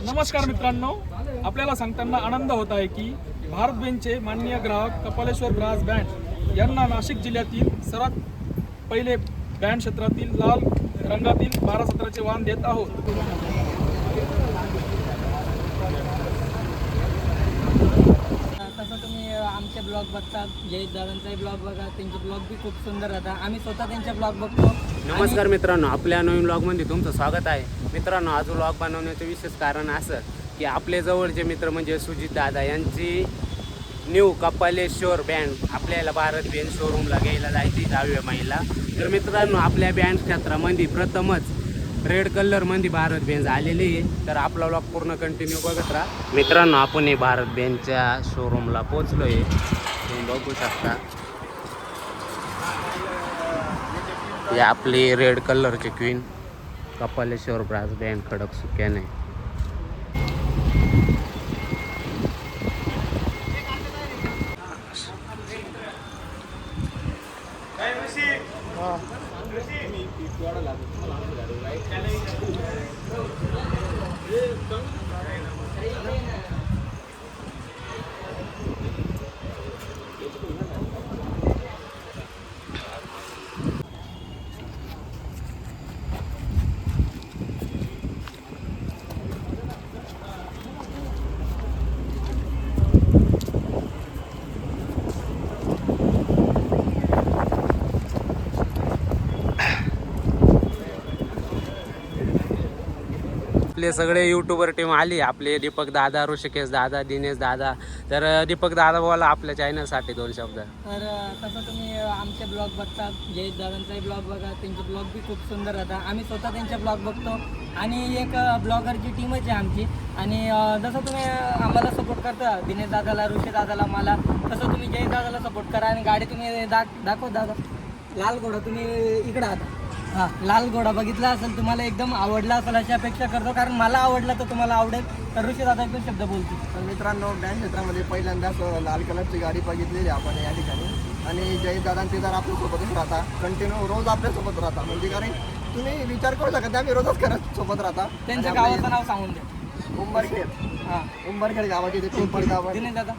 नमस्कार मित्रांनो, आपल्याला सांगताना आनंद होत आहे की भारत बेनचे माननीय ग्राहक कपालेश्वर ब्रास बँड यांना नाशिक जिल्ह्यातील सर्वात पहिले बँड क्षेत्रातील लाल रंगातील 12-17चे वाहन देत आहोत। तसं तुम्ही आमचे ब्लॉग बघता, जयेश दादांचाही ब्लॉग बघा, त्यांचे ब्लॉग बी खूप सुंदर राहतात। आम्ही स्वतः त्यांचे ब्लॉग बघतो। नमस्कार मित्रांनो, आपल्या नवीन ब्लॉगमध्ये तुमचं स्वागत आहे। मित्रांनो, आज ब्लॉग बनवण्याचं विशेष कारण असं की आपले जवळचे मित्र म्हणजे सुजित दादा यांची न्यू कपालेश्वर बँड आपल्याला भारत बेन शोरूमला घ्यायला जायची 10व्या महिला। तर मित्रांनो, आपल्या बँड क्षेत्रामध्ये प्रथमच रेड कलरमध्ये भारत बेंज आलेली आहे। तर आपला ब्लॉग पूर्ण कंटिन्यू बघत राहा। मित्रांनो, आपण हे भारत बेंजच्या शोरूमला पोहोचलो आहे, तुम्ही बघू शकता। हे आपली रेड कलरची क्वीन कपालेश्वर ब्रास बँड खडक सुक्याने। आपले सगळे यूट्यूबर टीम आली, आपले दीपक दादा, ऋषिकेश दादा, दिनेश दादा। तर दीपक दादा बोला आपल्या चॅनलसाठी 2 शब्द। तर तसं तुम्ही आमचे ब्लॉग बघता, जयेश दादांचाही ब्लॉग बघा, त्यांचे ब्लॉग बी खूप सुंदर राहतात। आम्ही स्वतः त्यांचे ब्लॉग बघतो आणि एक ब्लॉगरची टीमच आहे आमची। आणि जसं तुम्ही आम्हाला सपोर्ट करता, दिनेश दादाला, ऋषी दादाला, मला, तसं तुम्ही जयेश दादाला सपोर्ट करा। आणि गाडी तुम्ही दाखव दादा, लाल घोडा तुम्ही इकडं आता। हां, लाल घोडा बघितला असेल, तुम्हाला एकदम आवडला असेल अशी अपेक्षा करतो, कारण मला आवडला तर तुम्हाला आवडेल। तर ऋषी दादा एक 2 शब्द बोलतील। तर मित्रांनो, बँड क्षेत्रामध्ये पहिल्यांदाच लाल कलरची गाडी बघितलेली आपण या ठिकाणी। आणि जयेश दादांचे जर आपल्यासोबतच राहता, कंटिन्यू रोज आपल्यासोबत राहता, म्हणजे कारण तुम्ही विचार करू शकता ते आम्ही रोजच करत सोबत राहता। त्यांच्या गावाचं नाव सांगून द्या। उंबरखेड, हां, उंबरखेड गावाची ते पिंपळ गाव आहे। दिनेश दादा।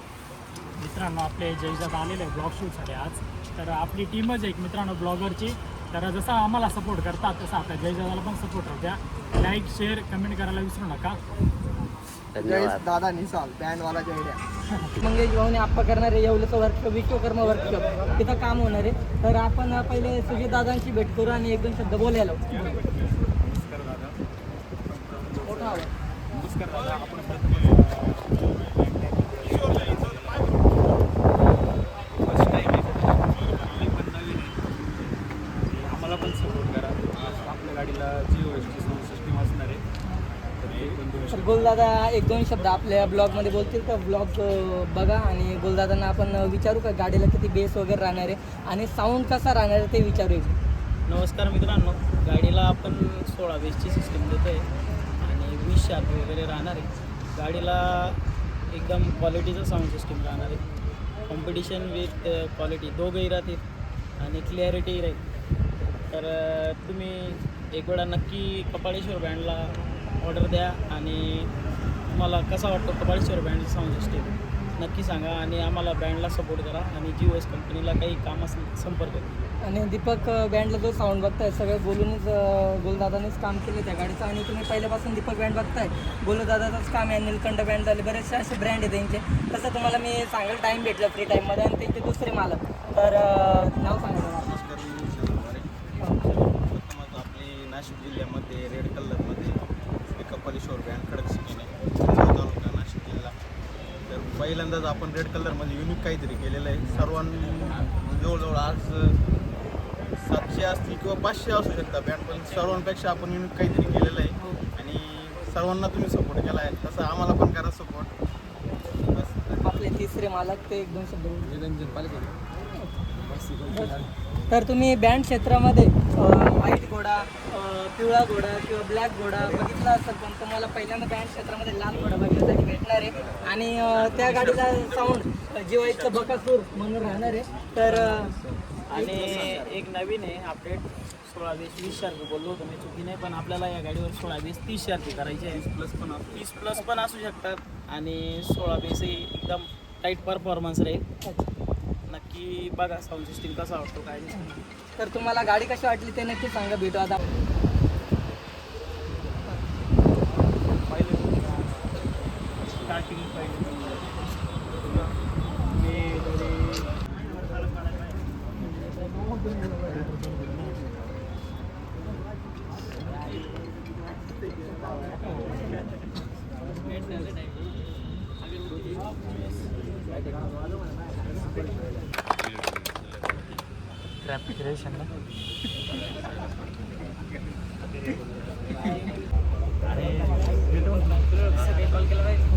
मित्रांनो, आपले जयेश दादा आलेले आहे ब्लॉग शूटसाठी आज। तर आपली टीमच एक मित्रांनो ब्लॉगरची। तर जसा आम्हाला सपोर्ट करतात तसा आपल्या जयेश दादाला पण सपोर्ट द्या। लाईक, शेअर, कमेंट करायला विसरू नका। जयेश दादा निसाल बँडवाला जयड्या। मंगेश भाऊने आप्पा करणारे येवल्याचं वर्कशॉप, विश्वकर्मा वर्कशॉप तिथं काम होणार आहे। तर आपण पहिले सुजित दादांची भेट करू आणि 1-2 शब्द बोलायला लावू। नमस्कार दादा। मोठा आवाज. नमस्कार दादा, आपण आम्हाला पण सपोर्ट करा। आपल्या गाडीला GOSची साऊंड सिस्टीम असणार आहे। तर गोलदादा 1-2 शब्द आपल्या ब्लॉगमध्ये बोलतील, तर ब्लॉग बघा। आणि गोलदादांना आपण विचारू का गाडीला किती बेस वगैरे राहणार आहे आणि साऊंड कसा राहणार आहे ते विचारू। नमस्कार मित्रांनो, गाडीला आपण 16 बेसची सिस्टीम देतो आहे आणि 20 शार्प वगैरे राहणार आहे। गाडीला एकदम क्वालिटीचं साऊंड सिस्टीम राहणार आहे। कॉम्पिटिशन विथ क्वालिटी दोघंही राहतील आणि क्लिअरिटी राहील। तर तुम्ही एक वेळा नक्की कपालेश्वर बँडला ऑर्डर द्या आणि तुम्हाला कसा वाटतो कपालेश्वर बँडची साऊंड सिस्टीम नक्की सांगा आणि आम्हाला बँडला सपोर्ट करा आणि GOS कंपनीला काही काम असलं संपर्क करा। आणि दीपक बँडला जो साऊंड बघताय, सगळं बोलूनच गोलदादानेच काम केलं त्या गाडीचं। आणि तुम्ही पहिल्यापासून दीपक बँड बघताय, गोलदादाचंच काम आहे। नीलकंठ बँड झाले, बरेचसे असे ब्रँड आहे त्यांचे। तसं तुम्हाला मी सांगायला टाईम भेटला फ्री टाईममध्ये। आणि त्यांचे दुसरे मालक, तर नाव सांगा। आपली नाशिक जिल्ह्यामध्ये रेड कलरमध्ये कपालेश्वर बँड खडक सुक्याने तालुका नाशिक जिल्हा। तर पहिल्यांदाच आपण रेड कलरमध्ये युनिक काहीतरी केलेलं आहे। सर्वांनी जवळजवळ आज 700 असतील किंवा 500 असू शकतात बँड, पण सर्वांपेक्षा आपण युनिक काहीतरी केलेलं आहे आणि सर्वांना तुम्ही सपोर्ट केला आहे, तसं आम्हाला पण करा सपोर्ट। बस आपले तिसरे मालक ते 1-2 शब्द तर तुम्ही बँड क्षेत्रामध्ये व्हाईट घोडा, पिवळा घोडा किंवा ब्लॅक घोडा बघितला असेल, पण तुम्हाला पहिल्यांदा बँड क्षेत्रामध्ये लाल घोडा बघण्यासाठी भेटणार आहे। आणि त्या गाडीचा साऊंड जीवाईचं बकासूर म्हणून राहणार आहे। तर आणि एक नवीन आहे अपडेट, 16-20 शर्फी बोललो होतो मी, चुकी नाही, पण आपल्याला या गाडीवर 16-20-30 शर्फी करायचे आहे. 30 प्लस पण असू शकतात आणि 16-20 एकदम टाईट परफॉर्मन्स राहील. नक्की बघा साऊंड सिस्टीम कसा वाटतो काय नाही. तर तुम्हाला गाडी कशी वाटली ते नक्की सांगा. भेटू आता. स्टार्टिंग ट्रॅफिक रेशन ना. कॉल केला पाहिजे.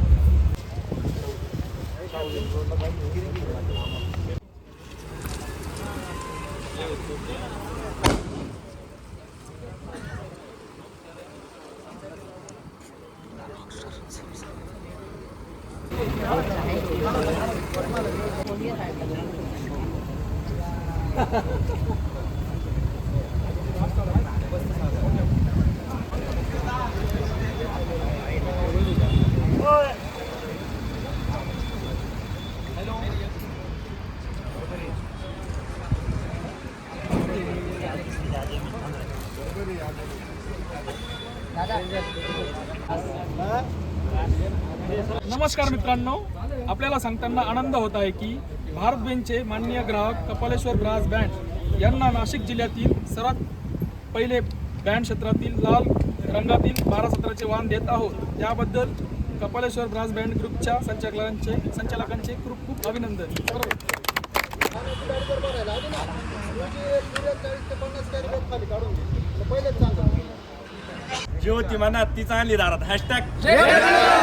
नमस्कार मित्रांनो, आपल्याला सांगताना आनंद होत आहे की भारत बेंचचे माननीय ग्राहक कपालेश्वर ब्रास बँड यांना नाशिक जिल्ह्यातील सर्वात पहिले बँड क्षेत्रातील लाल रंगातील 12-17चे वाहन देत आहोत. त्याबद्दल कपालेश्वर ब्रास बँड ग्रुपच्या संचालकांचे खूप खूप अभिनंदन. जी होती मनात ती चांगली दारात. #